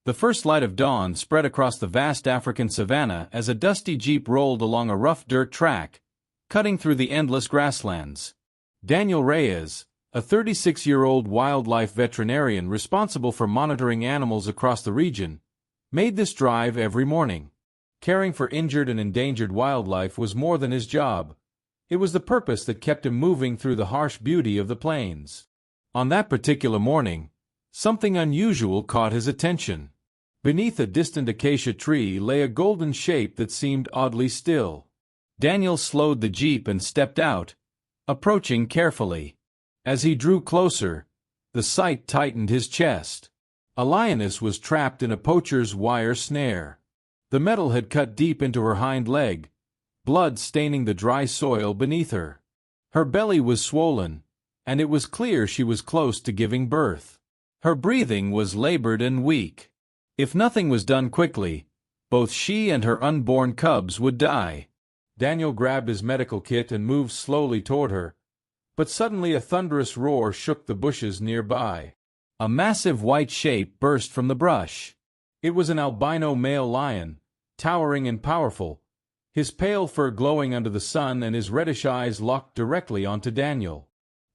The first light of dawn spread across the vast African savanna as a dusty jeep rolled along a rough dirt track, cutting through the endless grasslands. Daniel Reyes, a 36-year-old wildlife veterinarian responsible for monitoring animals across the region, made this drive every morning. Caring for injured and endangered wildlife was more than his job. It was the purpose that kept him moving through the harsh beauty of the plains. On that particular morning, something unusual caught his attention. Beneath a distant acacia tree lay a golden shape that seemed oddly still. Daniel slowed the jeep and stepped out, approaching carefully. As he drew closer, the sight tightened his chest. A lioness was trapped in a poacher's wire snare. The metal had cut deep into her hind leg, blood staining the dry soil beneath her. Her belly was swollen, and it was clear she was close to giving birth. Her breathing was labored and weak. If nothing was done quickly, both she and her unborn cubs would die. Daniel grabbed his medical kit and moved slowly toward her, but suddenly a thunderous roar shook the bushes nearby. A massive white shape burst from the brush. It was an albino male lion, towering and powerful, his pale fur glowing under the sun and his reddish eyes locked directly onto Daniel.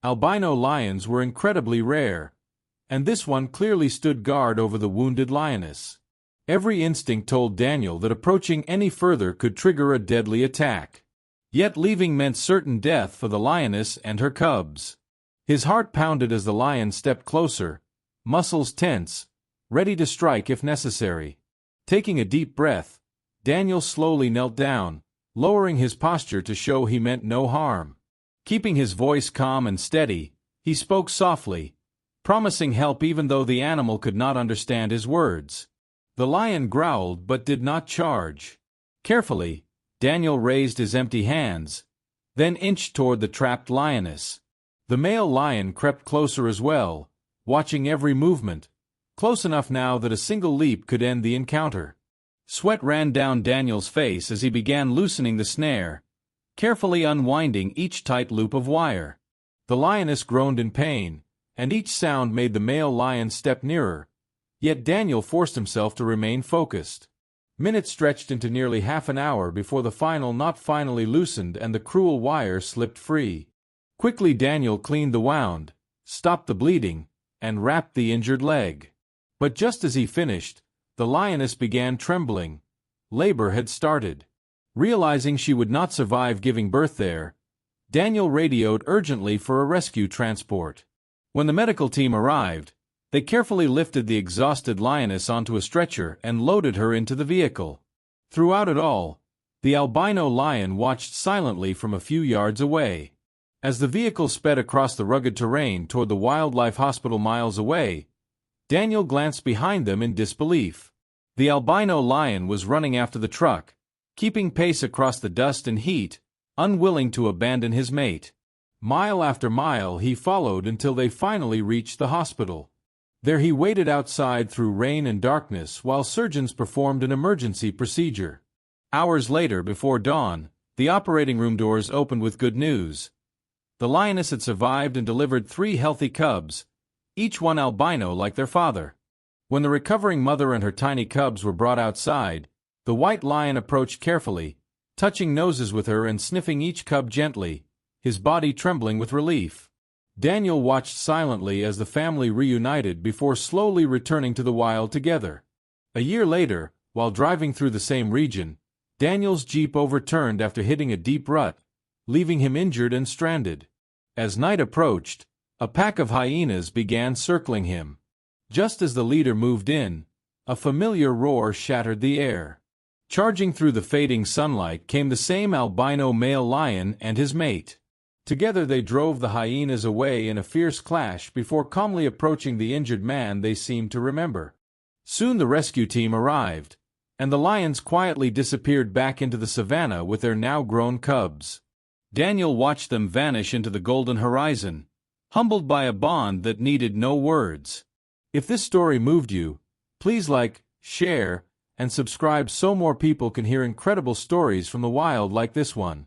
Albino lions were incredibly rare, and this one clearly stood guard over the wounded lioness. Every instinct told Daniel that approaching any further could trigger a deadly attack. Yet leaving meant certain death for the lioness and her cubs. His heart pounded as the lion stepped closer, muscles tense, ready to strike if necessary. Taking a deep breath, Daniel slowly knelt down, lowering his posture to show he meant no harm. Keeping his voice calm and steady, he spoke softly, promising help even though the animal could not understand his words. The lion growled but did not charge. Carefully, Daniel raised his empty hands, then inched toward the trapped lioness. The male lion crept closer as well, watching every movement, close enough now that a single leap could end the encounter. Sweat ran down Daniel's face as he began loosening the snare, carefully unwinding each tight loop of wire. The lioness groaned in pain, and each sound made the male lion step nearer, yet Daniel forced himself to remain focused. Minutes stretched into nearly half an hour before the final knot finally loosened and the cruel wire slipped free. Quickly Daniel cleaned the wound, stopped the bleeding, and wrapped the injured leg. But just as he finished, the lioness began trembling. Labor had started. Realizing she would not survive giving birth there, Daniel radioed urgently for a rescue transport. When the medical team arrived, they carefully lifted the exhausted lioness onto a stretcher and loaded her into the vehicle. Throughout it all, the albino lion watched silently from a few yards away. As the vehicle sped across the rugged terrain toward the wildlife hospital miles away, Daniel glanced behind them in disbelief. The albino lion was running after the truck, keeping pace across the dust and heat, unwilling to abandon his mate. Mile after mile he followed until they finally reached the hospital. There he waited outside through rain and darkness while surgeons performed an emergency procedure. Hours later, before dawn, the operating room doors opened with good news. The lioness had survived and delivered 3 healthy cubs, each one albino like their father. When the recovering mother and her tiny cubs were brought outside, the white lion approached carefully, touching noses with her and sniffing each cub gently, his body trembling with relief. Daniel watched silently as the family reunited before slowly returning to the wild together. A year later, while driving through the same region, Daniel's jeep overturned after hitting a deep rut, leaving him injured and stranded. As night approached, a pack of hyenas began circling him. Just as the leader moved in, a familiar roar shattered the air. Charging through the fading sunlight came the same albino male lion and his mate. Together they drove the hyenas away in a fierce clash before calmly approaching the injured man they seemed to remember. Soon the rescue team arrived, and the lions quietly disappeared back into the savannah with their now-grown cubs. Daniel watched them vanish into the golden horizon, humbled by a bond that needed no words. If this story moved you, please like, share, and subscribe so more people can hear incredible stories from the wild like this one.